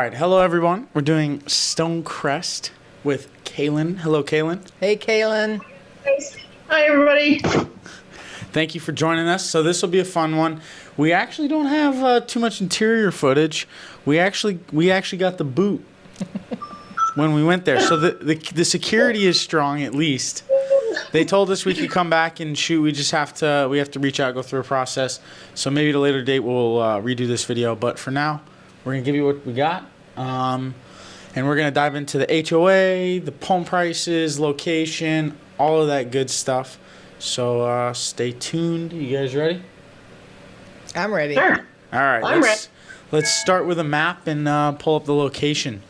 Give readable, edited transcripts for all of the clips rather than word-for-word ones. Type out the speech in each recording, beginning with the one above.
right, hello everyone. We're doing Stonecrest with Kaylin. Hello, Kaylin. Hey, Kaylin. Hi, everybody. Thank you for joining us. So this will be a fun one. We actually don't have too much interior footage. We actually got the boot when we went there. So the security is strong, at least. They told us we could come back and shoot. We have to reach out, go through a process. So maybe at a later date we'll redo this video. But for now, we're gonna give you what we got, and we're gonna dive into the HOA, the home prices, location, all of that good stuff. So stay tuned. You guys ready? I'm ready. Sure. All right. I'm ready. Let's start with a map and pull up the location.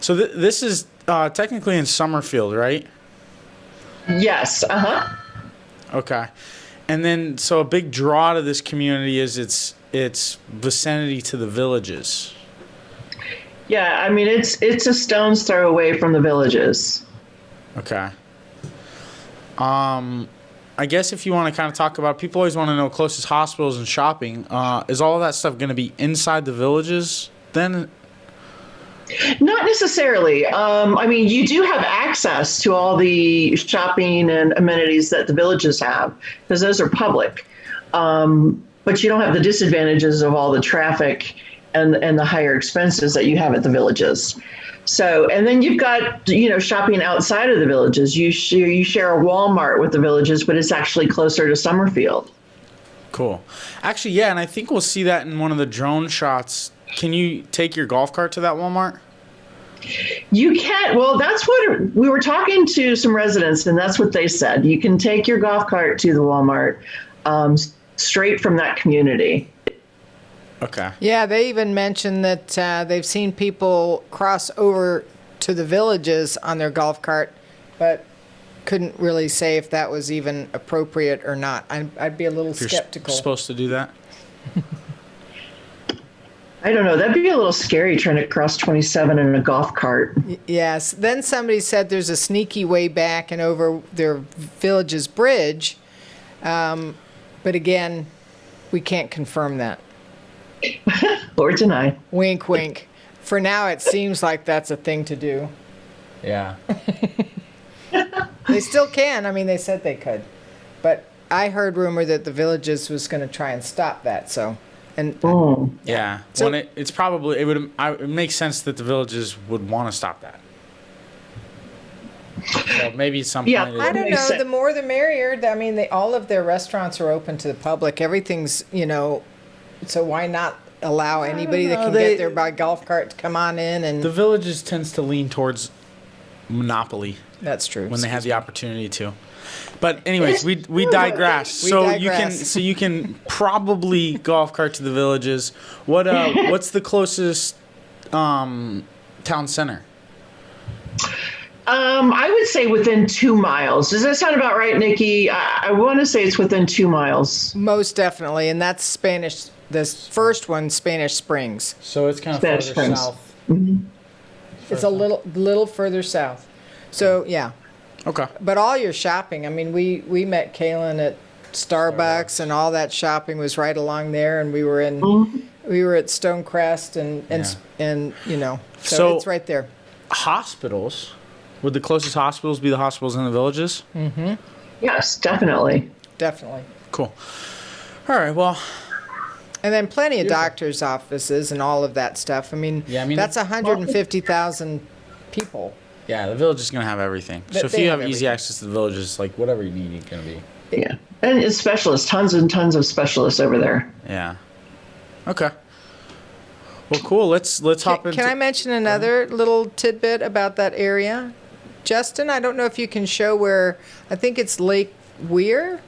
So this is technically in Summerfield, right? Yes. Okay. And then, so a big draw to this community is its vicinity to the villages. Yeah, I mean it's a stone's throw away from the villages. Okay. I guess if you want to kind of talk about, people always want to know closest hospitals and shopping. Is all of that stuff going to be inside the villages then? Not necessarily. I mean, you do have access to all the shopping and amenities that the villages have because those are public. But you don't have the disadvantages of all the traffic and the higher expenses that you have at the villages. So, and then you've got, shopping outside of the villages. You share a Walmart with the villages, but it's actually closer to Summerfield. Cool. Actually, yeah, and I think we'll see that in one of the drone shots. Can you take your golf cart to that Walmart? You can't. Well, that's what we were talking to some residents, and that's what they said. You can take your golf cart to the Walmart straight from that community. Okay. Yeah, they even mentioned that they've seen people cross over to the villages on their golf cart, but couldn't really say if that was even appropriate or not. I'd be a little skeptical. You're supposed to do that? I don't know. That'd be a little scary trying to cross 27 in a golf cart. Yes. Then somebody said there's a sneaky way back and over their village's bridge. But again, we can't confirm that. Or deny. Wink, wink. For now, it seems like that's a thing to do. Yeah. They still can. I mean, they said they could. But I heard rumor that the villages was going to try and stop that. So, and Yeah. So, Well, it makes sense that the villages would want to stop that. So maybe at some point. I don't know. The more the merrier. I mean, all of their restaurants are open to the public. Everything's, so why not allow anybody that can get there by golf cart to come on in? And the villages tends to lean towards monopoly. That's true. When they have the opportunity to. But anyways, we digress. You can probably golf cart to the villages. What's the closest town center? I would say within 2 miles. Does that sound about right, Nikki? I want to say it's within 2 miles. Most definitely, and that's Spanish. This first one, Spanish Springs. So it's kind of further south. Mm-hmm. It's a little further south. So yeah. Okay. But all your shopping, I mean, we met Kaylin at Starbucks, and all that shopping was right along there, and we were at Stonecrest and so it's right there. Hospitals. Would the closest hospitals be the hospitals in the villages? Mm-hmm. Yes, definitely. Definitely. Cool. All right, well. And then plenty of doctors' offices and all of that stuff. I mean that's 150,000 people. Yeah, the village is going to have everything. So if you have easy access to the villages, like whatever you need, it's going to be. Yeah. And it's specialists, tons and tons of specialists over there. Yeah. Okay. Well, cool. Let's hop into. Can I mention another little tidbit about that area? Justin, I don't know if you can show where, I think it's Lake Weir,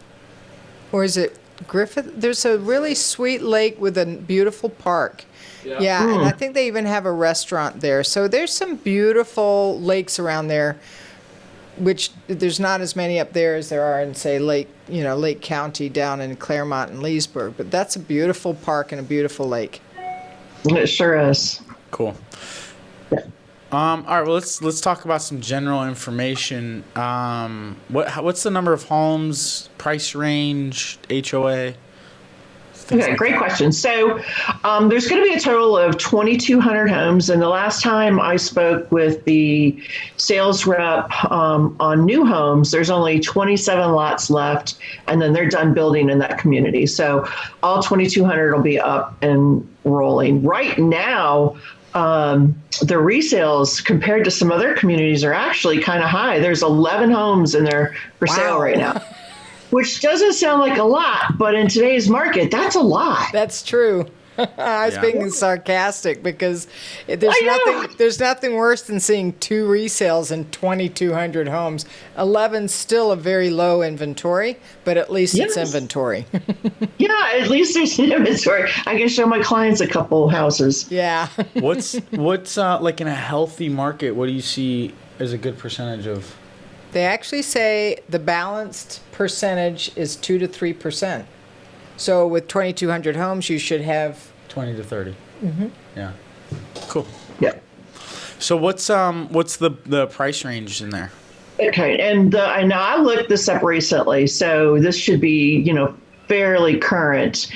or is it Griffith? There's a really sweet lake with a beautiful park. Yeah, and I think they even have a restaurant there. So there's some beautiful lakes around there, which there's not as many up there as there are in, say, Lake County down in Claremont and Leesburg. But that's a beautiful park and a beautiful lake. It sure is. Cool. All right. Well, let's talk about some general information. What's the number of homes, price range, HOA? Okay, great question. So there's going to be a total of 2,200 homes. And the last time I spoke with the sales rep on new homes, there's only 27 lots left, and then they're done building in that community. So all 2,200 will be up and rolling. Right now, the resales compared to some other communities are actually kind of high. There's 11 homes in there for sale right now. Which doesn't sound like a lot, but in today's market, that's a lot. That's true. I was being sarcastic because there's nothing worse than seeing 2 resales in 2,200 homes. 11's still a very low inventory, but at least it's inventory. Yeah, at least there's an inventory. I can show my clients a couple houses. Yeah. What's like in a healthy market? What do you see as a good percentage of? They actually say the balanced percentage is 2 to 3%. So with 2,200 homes, you should have 20 to 30. Mm-hmm. Yeah. Cool. Yeah. So what's the price range in there? Okay, and I looked this up recently, so this should be fairly current.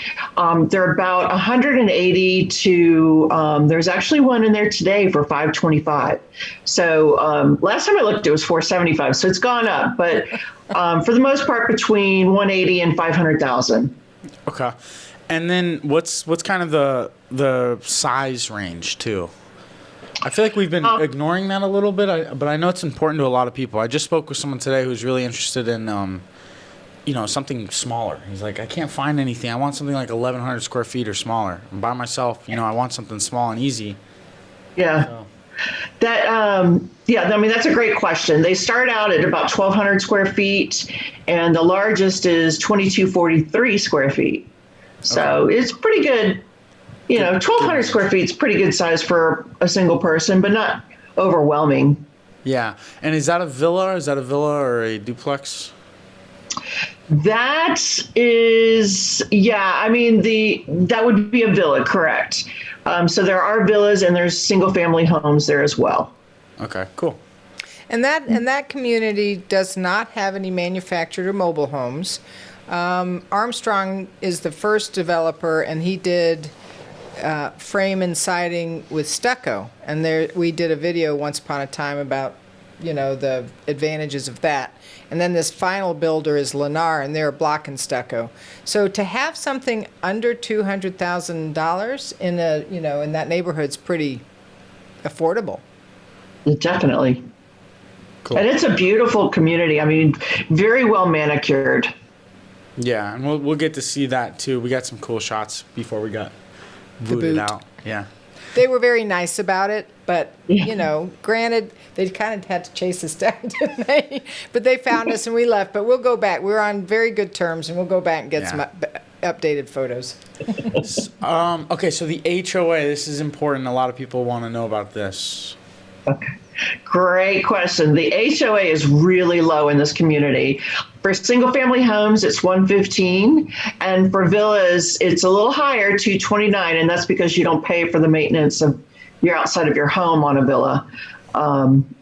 They're about 180 to. There's actually one in there today for 525. So last time I looked, it was 475. So it's gone up, but for the most part, between 180 and 500,000. Okay, and then what's kind of the size range too? I feel like we've been ignoring that a little bit, but I know it's important to a lot of people. I just spoke with someone today who's really interested in something smaller. He's like, I can't find anything. I want something like 1,100 square feet or smaller. I'm by myself, I want something small and easy. Yeah. So. That's a great question. They start out at about 1,200 square feet, and the largest is 2,243 square feet. So It's pretty good. 1,200 square feet is pretty good size for a single person, but not overwhelming. Yeah. And is that a villa? Is that a villa or a duplex? That is, that would be a villa, correct. So there are villas and there's single family homes there as well. Okay, cool. And that community does not have any manufactured or mobile homes. Armstrong is the first developer, and he did frame and siding with stucco. And we did a video once upon a time about the advantages of that. And then this final builder is Lennar, and they're block and stucco. So to have something under $200,000 in that neighborhood's pretty affordable. Definitely. Cool. And it's a beautiful community. I mean, very well manicured. Yeah, and we'll get to see that too. We got some cool shots before we got booted out. Yeah. They were very nice about it, but, granted, they kind of had to chase us down, didn't they? But they found us and we left. But we'll go back. We're on very good terms, and we'll go back and get some updated photos. Okay, so the HOA, this is important. A lot of people want to know about this. Okay. Great question. The HOA is really low in this community. For single family homes, it's 115, and for villas, it's a little higher, 229, and that's because you don't pay for the maintenance of your outside of your home on a villa,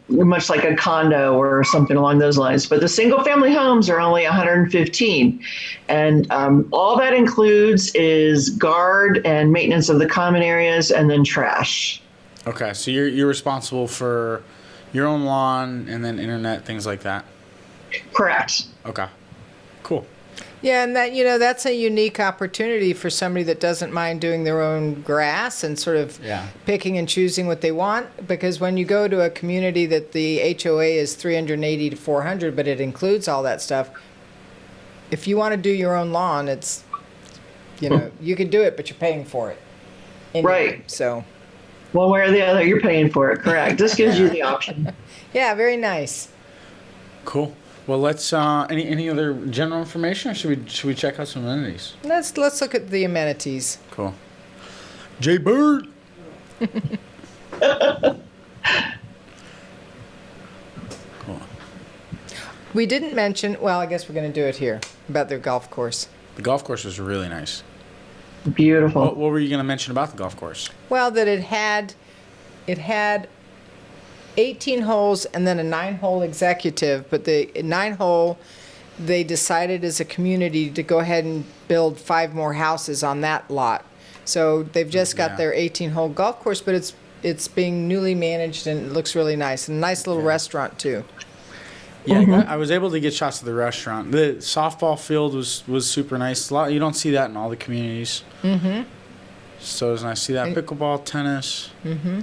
much like a condo or something along those lines. But the single family homes are only 115, and all that includes is guard and maintenance of the common areas, and then trash. Okay, so you're responsible for your own lawn and then internet, things like that? Correct. Okay, cool. Yeah, and that's a unique opportunity for somebody that doesn't mind doing their own grass and sort of picking and choosing what they want. Because when you go to a community that the HOA is 380 to 400, but it includes all that stuff, if you want to do your own lawn, it's, you can do it, but you're paying for it. Anyway, right. So. One way or the other, you're paying for it. Correct. This gives you the option. Yeah, very nice. Cool. Well, let's any other general information, or should we check out some amenities? Let's look at the amenities. Cool. Jay Bird. Cool. We didn't mention. Well, I guess we're going to do it here about their golf course. The golf course was really nice. Beautiful. What were you going to mention about the golf course? Well, that it had 18 holes and then a 9-hole executive, but the 9-hole they decided as a community to go ahead and build 5 more houses on that lot. So they've just got their 18-hole golf course, but it's being newly managed and it looks really nice. And a nice little restaurant too. Yeah, I was able to get shots of the restaurant. The softball field was super nice. You don't see that in all the communities. Mm-hmm. So it was nice to see that. Pickleball, tennis. Mm-hmm.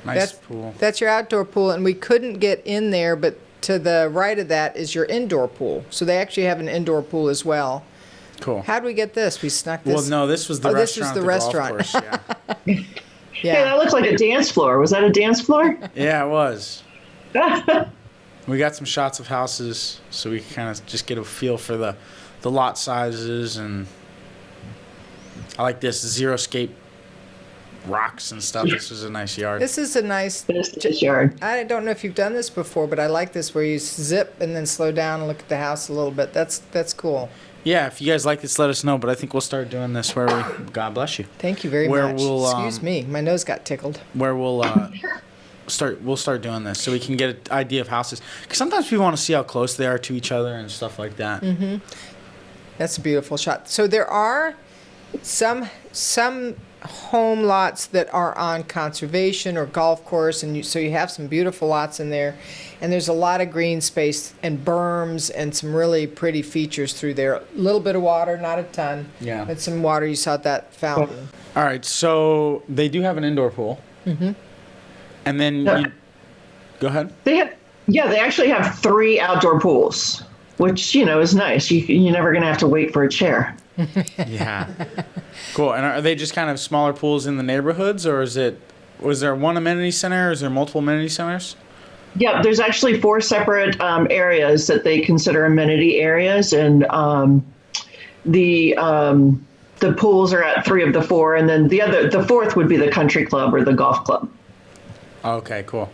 Nice pool. That's your outdoor pool, and we couldn't get in there, but to the right of that is your indoor pool. So they actually have an indoor pool as well. Cool. How did we get this? We snuck this. Well, no, this was the restaurant. This was the restaurant. Golf course, yeah. Yeah, that looks like a dance floor. Was that a dance floor? Yeah, it was. We got some shots of houses, so we could kind of just get a feel for the lot sizes, and I like this xeriscape rocks and stuff. This was a nice yard. This is a nice yard. I don't know if you've done this before, but I like this where you zip and then slow down and look at the house a little bit. That's cool. Yeah, if you guys like this, let us know. But I think we'll start doing this where we. God bless you. Thank you very much. Excuse me, my nose got tickled. Where we'll start doing this so we can get an idea of houses. Because sometimes people want to see how close they are to each other and stuff like that. Mm-hmm. That's a beautiful shot. So there are some home lots that are on conservation or golf course, and so you have some beautiful lots in there, and there's a lot of green space and berms and some really pretty features through there. A little bit of water, not a ton, but some water. You saw that fountain. All right, so they do have an indoor pool. Mm-hmm. And then go ahead. They actually have 3 outdoor pools, which is nice. You're never going to have to wait for a chair. Yeah. Cool. And are they just kind of smaller pools in the neighborhoods, or was there one amenity center, or is there multiple amenity centers? Yeah, there's actually 4 separate areas that they consider amenity areas, and the pools are at 3 of the 4, and then the 4th would be the country club or the golf club. Okay, cool.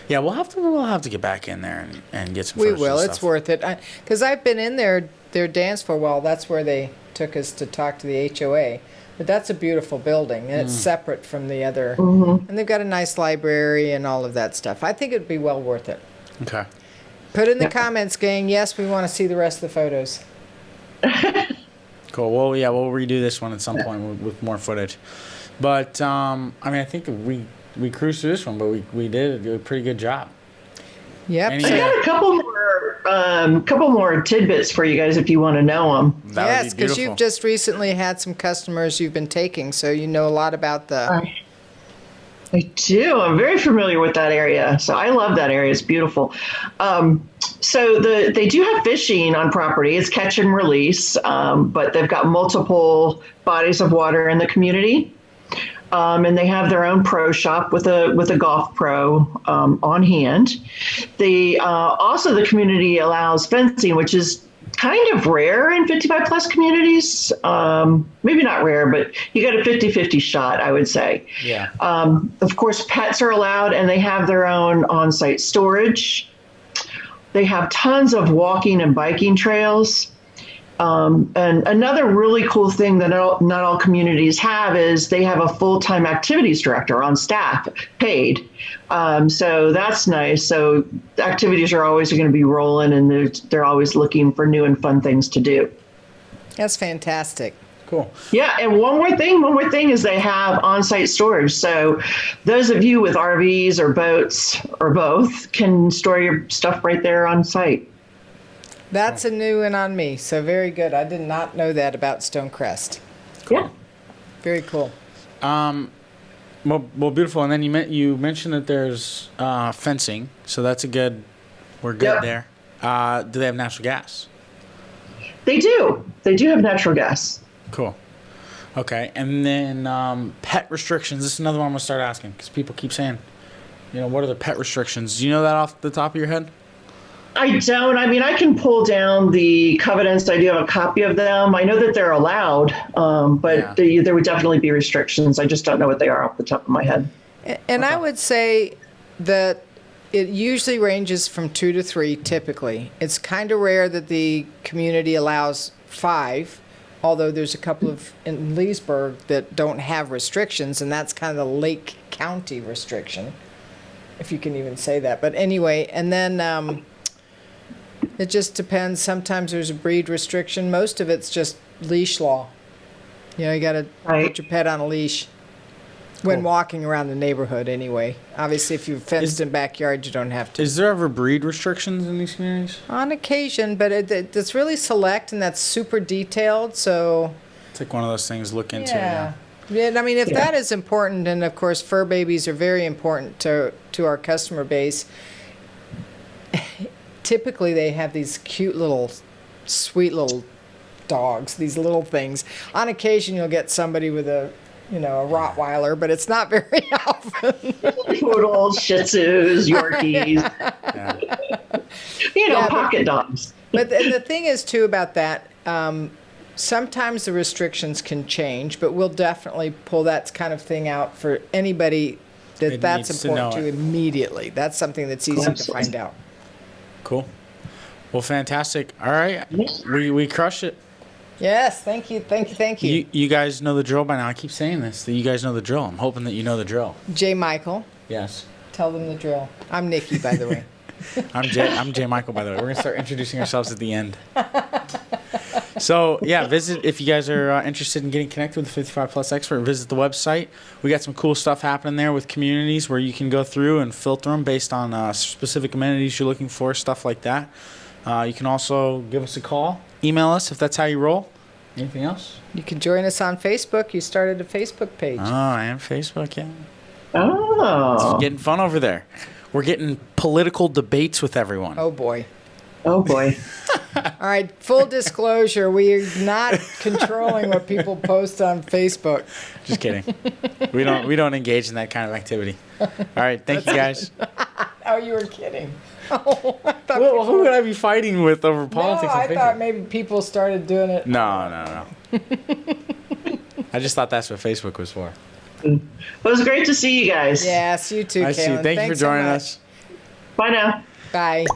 Yeah, we'll have to get back in there and get some. We will. It's worth it. Because I've been in their dance for a while. That's where they took us to talk to the HOA. But that's a beautiful building, and it's separate from the other. Mm-hmm. And they've got a nice library and all of that stuff. I think it'd be well worth it. Okay. Put in the comments, gang. Yes, we want to see the rest of the photos. Cool. Well, yeah, we'll redo this one at some point with more footage. But I think we cruised through this one, but we did a pretty good job. Yep. I got a couple more tidbits for you guys if you want to know them. Yes, because you've just recently had some customers you've been taking, so you know a lot about the. I do. I'm very familiar with that area, so I love that area. It's beautiful. So they do have fishing on property. It's catch and release, but they've got multiple bodies of water in the community. And they have their own pro shop with a golf pro on hand. Also, the community allows fencing, which is kind of rare in 55 plus communities. Maybe not rare, but you got a 50-50 shot, I would say. Yeah. Of course, pets are allowed, and they have their own on-site storage. They have tons of walking and biking trails. And another really cool thing that not all communities have is they have a full-time activities director on staff, paid. So that's nice. So activities are always going to be rolling, and they're always looking for new and fun things to do. That's fantastic. Cool. Yeah, and one more thing is they have on-site storage. So those of you with RVs or boats or both can store your stuff right there on site. That's a new one on me, so very good. I did not know that about Stonecrest. Cool. Yeah. Very cool. Well, beautiful. And then you mentioned that there's fencing, so we're good there. Do they have natural gas? They do. They do have natural gas. Cool. Okay. And then pet restrictions. This is another one I'm going to start asking because people keep saying, what are the pet restrictions? Do you know that off the top of your head? I don't. I mean, I can pull down the covenants. I do have a copy of them. I know that they're allowed, but there would definitely be restrictions. I just don't know what they are off the top of my head. And I would say that it usually ranges from 2 to 3, typically. It's kind of rare that the community allows 5, although there's a couple in Leesburg that don't have restrictions, and that's kind of the Lake County restriction, if you can even say that. But anyway, and then It just depends. Sometimes there's a breed restriction. Most of it's just leash law. You know, you got to put your pet on a leash when walking around the neighborhood anyway. Obviously, if you've fenced in backyard, you don't have to. Is there ever breed restrictions in these communities? On occasion, but it's really select and that's super detailed, so... It's like one of those things to look into. Yeah. I mean, if that is important, and of course fur babies are very important to our customer base, typically they have these cute little, sweet little dogs, these little things. On occasion you'll get somebody with a Rottweiler, but it's not very often. Poodles, Shih Tzus, Yorkies. Pocket dogs. But the thing is, too, about that, sometimes the restrictions can change, but we'll definitely pull that kind of thing out for anybody that's important to immediately. That's something that's easy to find out. Cool. Well, fantastic. All right. We crush it. Yes, thank you. You guys know the drill by now. I keep saying this, that you guys know the drill. I'm hoping that you know the drill. J. Michael. Yes. Tell them the drill. I'm Nikki, by the way. I'm J. Michael, by the way. We're going to start introducing ourselves at the end. So, yeah, visit, if you guys are interested in getting connected with the 55 Plus expert, visit the website. We got some cool stuff happening there with communities where you can go through and filter them based on specific amenities you're looking for, stuff like that. You can also give us a call, email us if that's how you roll. Anything else? You can join us on Facebook. You started a Facebook page. Oh, I am Facebook, yeah. Oh. It's getting fun over there. We're getting political debates with everyone. Oh, boy. All right, full disclosure, we're not controlling what people post on Facebook. Just kidding. We don't engage in that kind of activity. All right, thank you guys. Oh, you were kidding. Well, who would I be fighting with over politics on Facebook? I thought maybe people started doing it. No. I just thought that's what Facebook was for. It was great to see you guys. Yes, you too, Nice to see you. Kaylin. Thank you for joining us. Bye now. Bye.